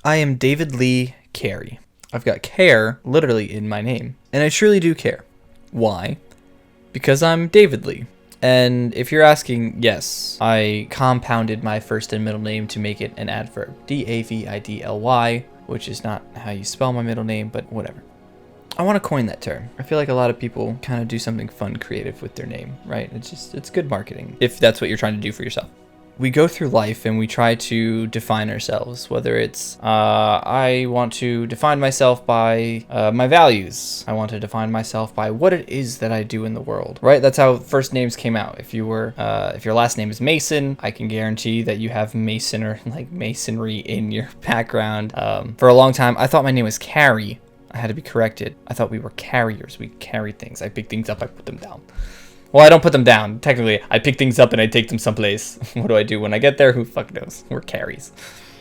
I am David Lee Carey. I've got care literally in my name, and I truly do care. Why? Because I'm David Lee. And if you're asking, yes, I compounded my first and middle name to make it an adverb. Davidly, which is not how you spell my middle name, but whatever. I want to coin that term. I feel like a lot of people kind of do something fun, creative with their name, right? It's good marketing if that's what you're trying to do for yourself. We go through life and we try to define ourselves, whether it's, I want to define myself by my values. I want to define myself by what it is that I do in the world, right? That's how first names came out. If your last name is Mason, I can guarantee that you have Mason or like masonry in your background. For a long time, I thought my name was Carey. I had to be corrected. I thought we were carriers. We carried things. I pick things up, I put them down. Well, I don't put them down. Technically, I pick things up and I take them someplace. What do I do when I get there? Who fuck knows? We're carries.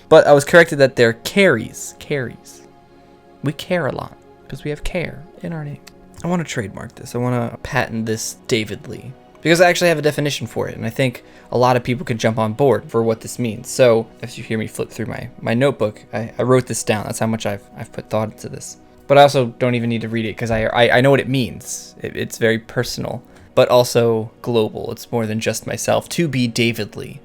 But I was corrected that they're carries. Carries. We care a lot because we have care in our name. I want to trademark this. I want to patent this David Lee because I actually have a definition for it. And I think a lot of people could jump on board for what this means. So as you hear me flip through my notebook, I wrote this down. That's how much I've put thought into this. But I also don't even need to read it because I know what it means. It's very personal, but also global. It's more than just myself. To be David Lee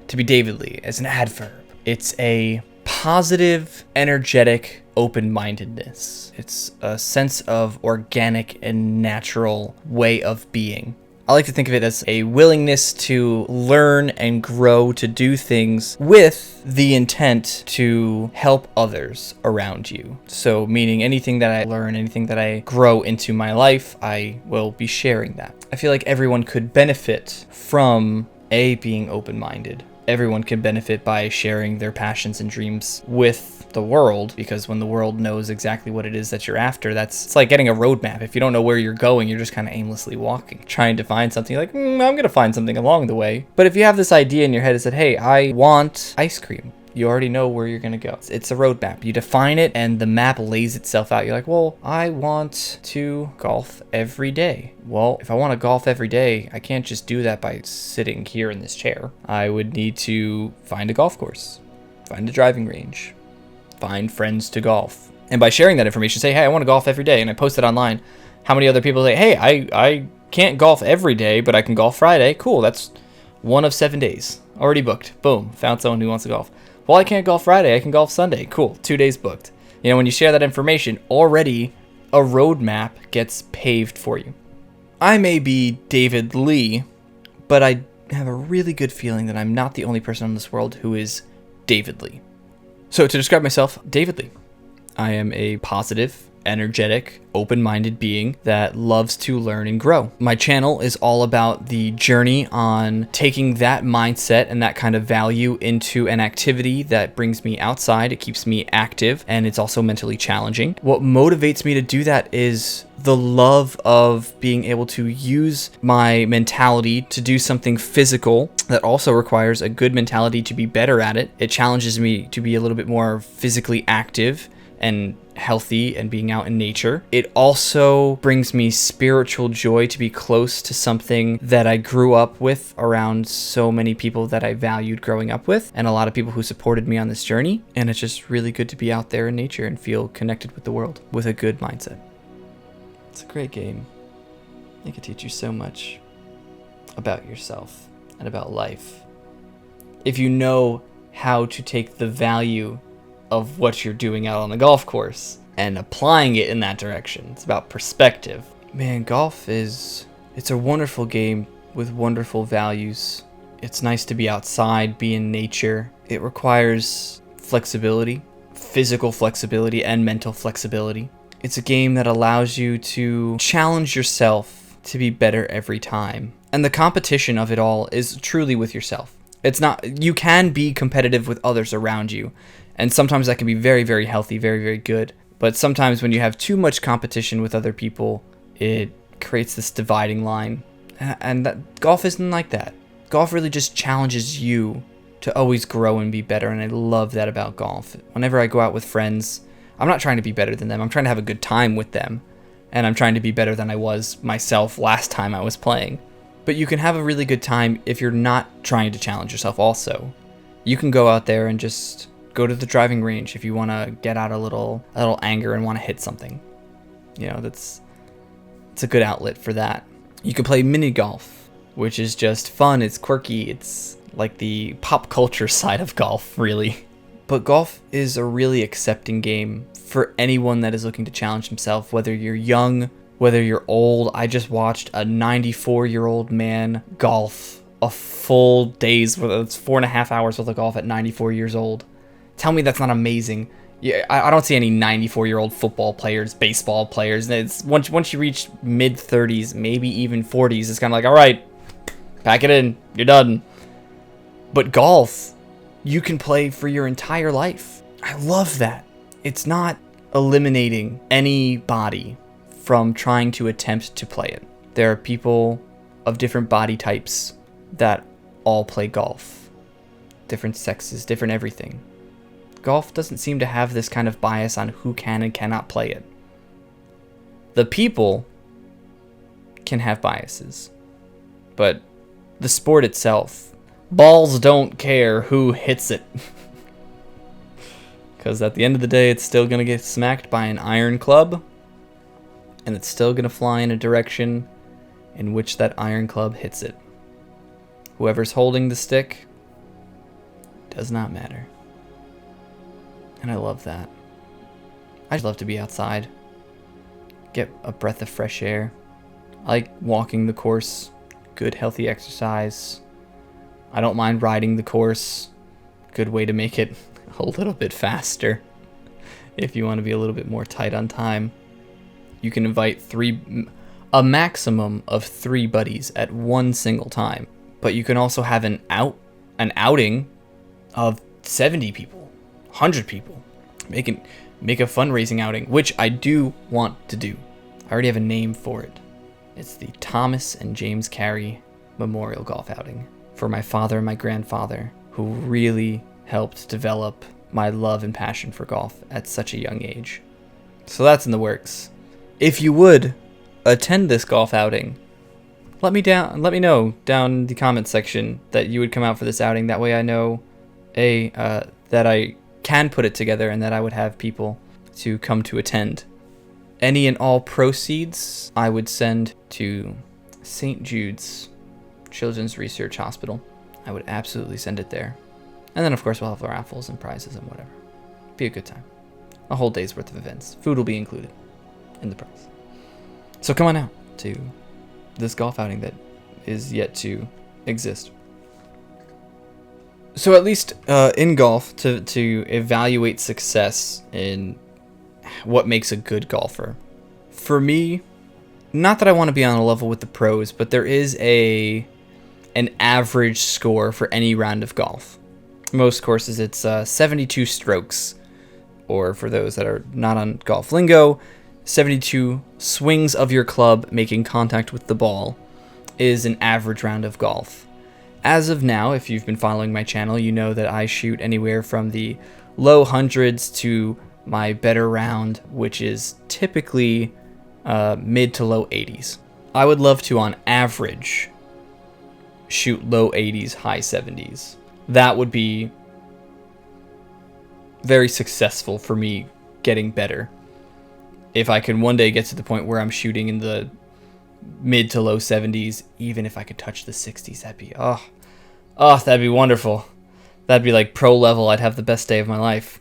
as an adverb. It's a positive, energetic open-mindedness. It's a sense of organic and natural way of being. I like to think of it as a willingness to learn and grow, to do things with the intent to help others around you. So meaning anything that I learn, anything that I grow into my life, I will be sharing that. I feel like everyone could benefit from being open-minded. Everyone can benefit by sharing their passions and dreams with the world, because when the world knows exactly what it is that you're after, it's like getting a roadmap. If you don't know where you're going, you're just kind of aimlessly walking, trying to find something like, I'm going to find something along the way. But if you have this idea in your head that said, hey, I want ice cream, you already know where you're going to go. It's a roadmap. You define it and the map lays itself out. You're like, well, I want to golf every day. Well, if I want to golf every day, I can't just do that by sitting here in this chair. I would need to find a golf course, find a driving range, find friends to golf. And by sharing that information, say, hey, I want to golf every day, and I post it online. How many other people say, hey, I can't golf every day, but I can golf Friday. Cool, that's one of 7 days. Already booked. Boom, found someone who wants to golf. Well, I can't golf Friday, I can golf Sunday. Cool, 2 days booked. You know, when you share that information, already a roadmap gets paved for you. I may be David Lee, but I have a really good feeling that I'm not the only person in this world who is David Lee. So to describe myself, David Lee. I am a positive, energetic, open-minded being that loves to learn and grow. My channel is all about the journey on taking that mindset and that kind of value into an activity that brings me outside. It keeps me active, and it's also mentally challenging. What motivates me to do that is the love of being able to use my mentality to do something physical that also requires a good mentality to be better at it. It challenges me to be a little bit more physically active and healthy and being out in nature. It also brings me spiritual joy to be close to something that I grew up with, around so many people that I valued growing up with, and a lot of people who supported me on this journey. And it's just really good to be out there in nature and feel connected with the world with a good mindset. It's a great game. It can teach you so much about yourself and about life. If you know how to take the value of what you're doing out on the golf course and applying it in that direction. It's about perspective. Man, golf it's a wonderful game with wonderful values. It's nice to be outside, be in nature. It requires flexibility, physical flexibility and mental flexibility. It's a game that allows you to challenge yourself to be better every time. And the competition of it all is truly with yourself. You can be competitive with others around you. And sometimes that can be very, very healthy, very, very good. But sometimes when you have too much competition with other people, it creates this dividing line. And that golf isn't like that. Golf really just challenges you to always grow and be better. And I love that about golf. Whenever I go out with friends, I'm not trying to be better than them. I'm trying to have a good time with them. And I'm trying to be better than I was myself last time I was playing. But you can have a really good time if you're not trying to challenge yourself also. You can go out there and just go to the driving range if you want to get out a little anger and want to hit something. It's a good outlet for that. You can play mini golf, which is just fun. It's quirky. It's like the pop culture side of golf, really. But golf is a really accepting game for anyone that is looking to challenge himself, whether you're young, whether you're old. I just watched a 94-year-old man golf a full day's worth. It's 4.5 hours worth of golf at 94 years old. Tell me that's not amazing. Yeah, I don't see any 94-year-old football players, baseball players. It's once you reach mid-30s, maybe even 40s, it's kind of like, all right, pack it in, you're done. But golf, you can play for your entire life. I love that. It's not eliminating anybody from trying to attempt to play it. There are people of different body types that all play golf. Different sexes, different everything. Golf doesn't seem to have this kind of bias on who can and cannot play it. The people can have biases, but the sport itself, balls don't care who hits it. Because at the end of the day, it's still going to get smacked by an iron club, and it's still going to fly in a direction in which that iron club hits it. Whoever's holding the stick does not matter. And I love that. I just love to be outside, get a breath of fresh air. I like walking the course, good healthy exercise. I don't mind riding the course, good way to make it a little bit faster if you want to be a little bit more tight on time. You can invite a maximum of 3 buddies at one single time, but you can also have an outing of 70 people. 100 people. Make a fundraising outing, which I do want to do. I already have a name for it. It's the Thomas and James Carey Memorial Golf Outing for my father and my grandfather, who really helped develop my love and passion for golf at such a young age. So that's in the works. If you would attend this golf outing, let me know down in the comments section that you would come out for this outing. That way I know that I can put it together and that I would have people to come to attend. Any and all proceeds I would send to St. Jude's Children's Research Hospital. I would absolutely send it there. And then of course we'll have raffles and prizes and whatever. Be a good time. A whole day's worth of events. Food will be included in the price. So come on out to this golf outing that is yet to exist. So at least in golf, to evaluate success in what makes a good golfer. For me, not that I want to be on a level with the pros, but there is an average score for any round of golf. Most courses it's 72 strokes, or for those that are not on golf lingo, 72 swings of your club making contact with the ball is an average round of golf. As of now, if you've been following my channel, you know that I shoot anywhere from the low hundreds to my better round, which is typically mid to low 80s. I would love to, on average, shoot low 80s, high 70s. That would be very successful for me getting better. If I can one day get to the point where I'm shooting in the mid to low 70s, even if I could touch the 60s, that'd be that'd be wonderful. That'd be like pro level. I'd have the best day of my life.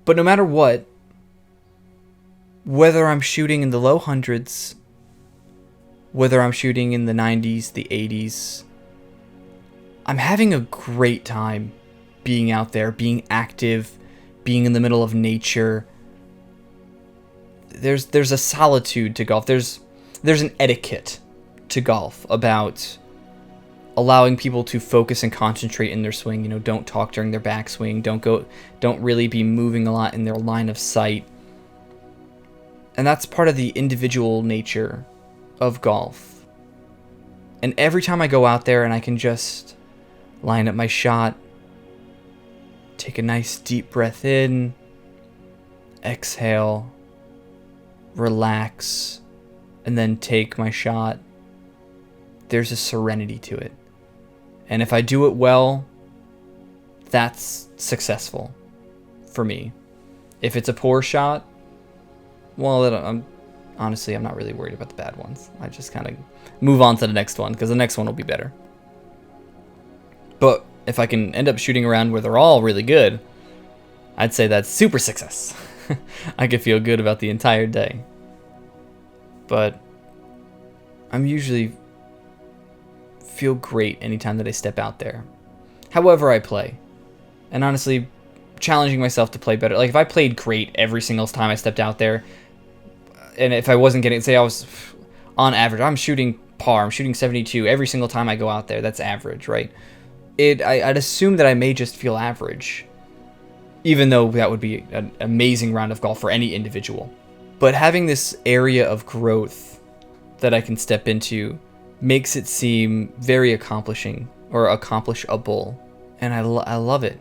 But no matter what, whether I'm shooting in the low hundreds, whether I'm shooting in the 90s, the 80s, I'm having a great time being out there, being active, being in the middle of nature. There's a solitude to golf. There's an etiquette to golf about allowing people to focus and concentrate in their swing. Don't talk during their backswing. Don't really be moving a lot in their line of sight. And that's part of the individual nature of golf. And every time I go out there and I can just line up my shot, take a nice deep breath in, exhale, relax, and then take my shot, there's a serenity to it. And if I do it well, that's successful for me. If it's a poor shot, well, I'm not really worried about the bad ones. I just kind of move on to the next one because the next one will be better. But if I can end up shooting around where they're all really good, I'd say that's super success. I could feel good about the entire day. But I'm usually feel great anytime that I step out there. However I play. And honestly, challenging myself to play better. Like if I played great every single time I stepped out there, and if I wasn't getting, say I was on average, I'm shooting par, I'm shooting 72 every single time I go out there. That's average, right? I'd assume that I may just feel average, even though that would be an amazing round of golf for any individual. But having this area of growth that I can step into makes it seem very accomplishing or accomplishable. And I love it.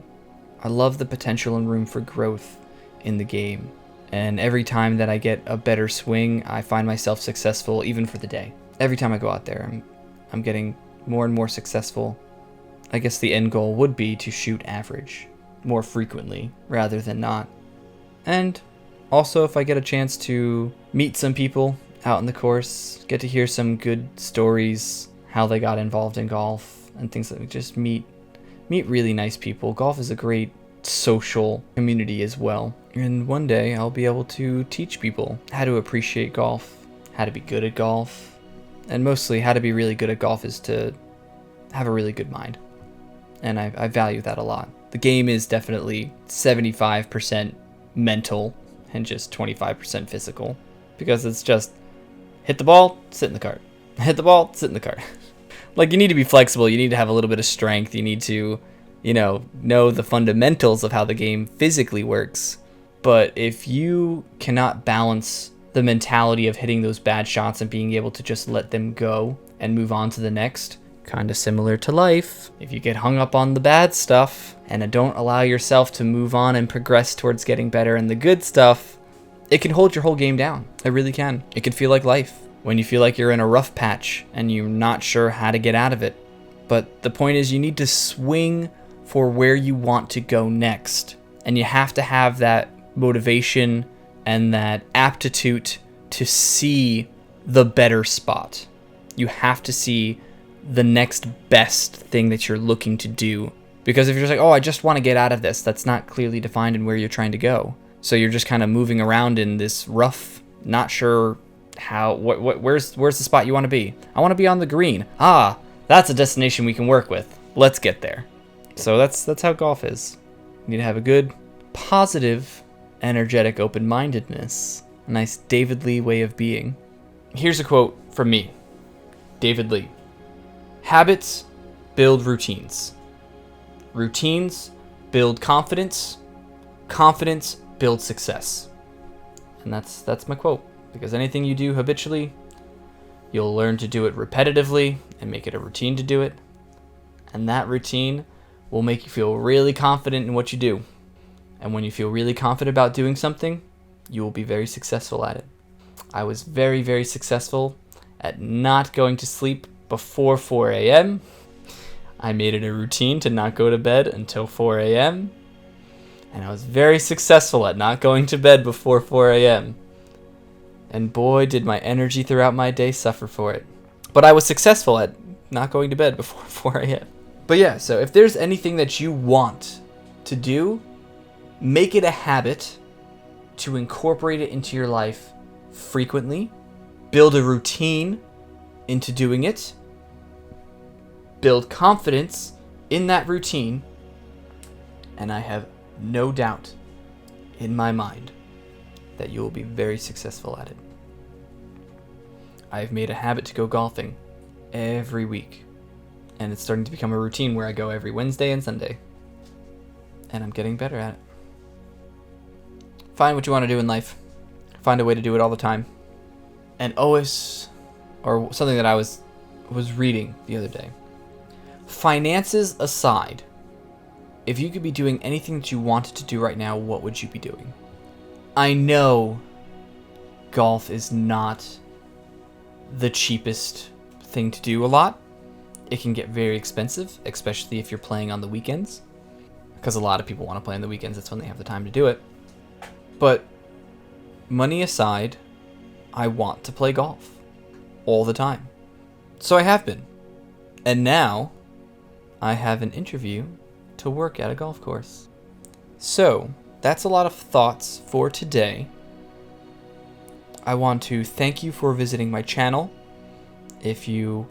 I love the potential and room for growth in the game. And every time that I get a better swing, I find myself successful even for the day. Every time I go out there, I'm getting more and more successful. I guess the end goal would be to shoot average more frequently rather than not. And also, if I get a chance to meet some people out in the course, get to hear some good stories, how they got involved in golf and things like that, just meet really nice people. Golf is a great social community as well. And one day I'll be able to teach people how to appreciate golf, how to be good at golf, and mostly how to be really good at golf is to have a really good mind. And I value that a lot. The game is definitely 75% mental and just 25% physical, because it's just hit the ball, sit in the cart. Hit the ball, sit in the cart. Like, you need to be flexible. You need to have a little bit of strength. You need to, know the fundamentals of how the game physically works. But if you cannot balance the mentality of hitting those bad shots and being able to just let them go and move on to the next, kind of similar to life, if you get hung up on the bad stuff and don't allow yourself to move on and progress towards getting better in the good stuff, it can hold your whole game down. It really can. It can feel like life when you feel like you're in a rough patch and you're not sure how to get out of it. But the point is, you need to swing for where you want to go next. And you have to have that motivation and that aptitude to see the better spot. You have to see the next best thing that you're looking to do. Because if you're just like, oh, I just want to get out of this, that's not clearly defined in where you're trying to go. So you're just kind of moving around in this rough, not sure where's the spot you want to be. I want to be on the green. Ah, that's a destination we can work with. Let's get there. So that's how golf is. You need to have a good, positive, energetic open-mindedness. A nice David Lee way of being. Here's a quote from me, David Lee. Habits build routines. Routines build confidence. Confidence builds success. And that's my quote. Because anything you do habitually, you'll learn to do it repetitively and make it a routine to do it. And that routine will make you feel really confident in what you do. And when you feel really confident about doing something, you will be very successful at it. I was very, very successful at not going to sleep before 4 a.m. I made it a routine to not go to bed until 4 a.m. And I was very successful at not going to bed before 4 a.m. And boy, did my energy throughout my day suffer for it. But I was successful at not going to bed before 4 a.m. But yeah, so if there's anything that you want to do, make it a habit to incorporate it into your life frequently. Build a routine into doing it. Build confidence in that routine. And I have no doubt in my mind that you will be very successful at it. I've made a habit to go golfing every week, and it's starting to become a routine where I go every Wednesday and Sunday, and I'm getting better at it. Find what you want to do in life. Find a way to do it all the time. And always, or something that I was reading the other day, finances aside, if you could be doing anything that you wanted to do right now, what would you be doing? I know golf is not the cheapest thing to do a lot. It can get very expensive, especially if you're playing on the weekends. because a lot of people want to play on the weekends. That's when they have the time to do it. But money aside, I want to play golf all the time. So I have been. And now I have an interview to work at a golf course. So that's a lot of thoughts for today. I want to thank you for visiting my channel. If you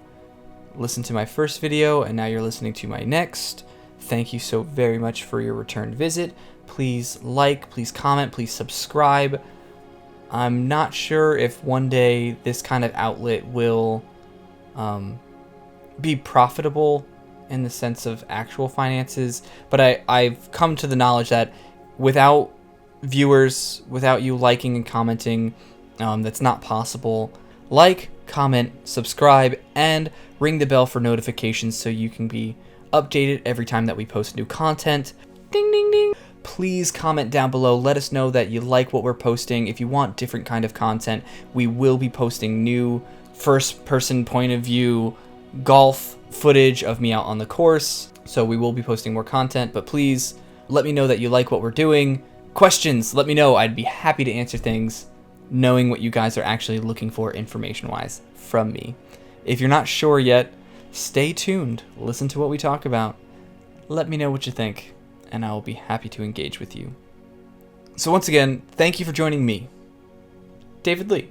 listened to my first video and now you're listening to my next, thank you so very much for your return visit. Please like, please comment, please subscribe. I'm not sure if one day this kind of outlet will be profitable in the sense of actual finances, but I've come to the knowledge that without viewers, without you liking and commenting, that's not possible. Like, comment, subscribe, and ring the bell for notifications so you can be updated every time that we post new content. Ding, ding, ding. Please comment down below. Let us know that you like what we're posting. If you want different kind of content, we will be posting new first-person point of view golf footage of me out on the course. So we will be posting more content, but please let me know that you like what we're doing. Questions, let me know. I'd be happy to answer things, knowing what you guys are actually looking for information-wise from me. If you're not sure yet, stay tuned. Listen to what we talk about. Let me know what you think, and I will be happy to engage with you. So once again, thank you for joining me, David Lee.